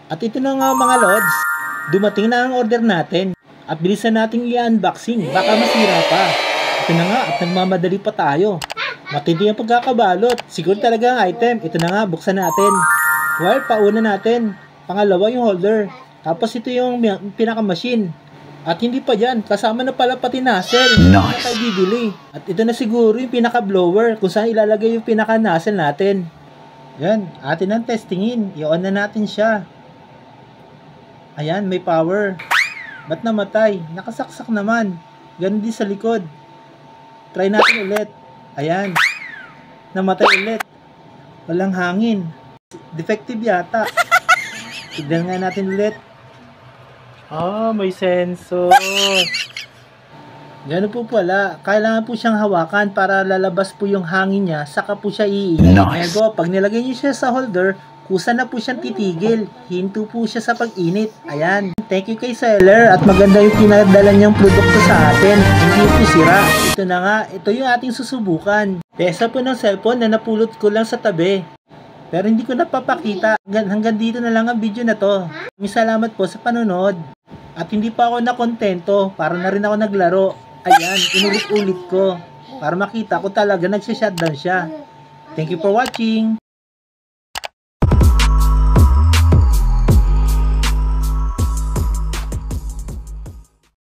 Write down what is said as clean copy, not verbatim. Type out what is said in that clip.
At ito na nga mga lods, dumating na ang order natin. At bilisan nating i-unboxing, baka masira pa. Ito na nga at nagmamadali pa tayo. Matindi ang pagkakabalot. Siguro talaga ang item. Ito na nga, buksan natin. Wire, pauna natin. Pangalawa yung holder. Tapos ito yung pinaka-machine. At hindi pa dyan, kasama na pala pati nozzle. Nice! Na bibili. At ito na siguro yung pinaka-blower kung saan ilalagay yung pinaka-nozzle natin. Yan, atin ang testingin. I-on na natin siya. Ayan, may power. Ba't namatay? Nakasaksak naman. Ganun din sa likod. Try natin ulit. Ayan. Namatay ulit. Walang hangin. Defective yata. Tignan nga natin ulit. May sensor. Ganun po pala. Kailangan po siyang hawakan para lalabas po yung hangin niya. Saka po siya iinit. Nice. Ego, pag nilagay niyo siya sa holder, kusa na po siyang titigil. Hinto po siya sa pag-init. Ayan. Thank you kay seller. At maganda yung pinadala niyang produkto sa atin. Hindi po sira. Ito na nga. Ito yung ating susubukan. Pesa po ng cellphone na napulot ko lang sa tabi. Pero hindi ko napapakita. Hanggang dito na lang ang video na to. Maraming salamat po sa panonood. At hindi pa ako nakontento. Para na rin ako naglaro. Ayan. Inulit-ulit ko. Para makita ko talaga nagsha-shutdown siya. Thank you for watching.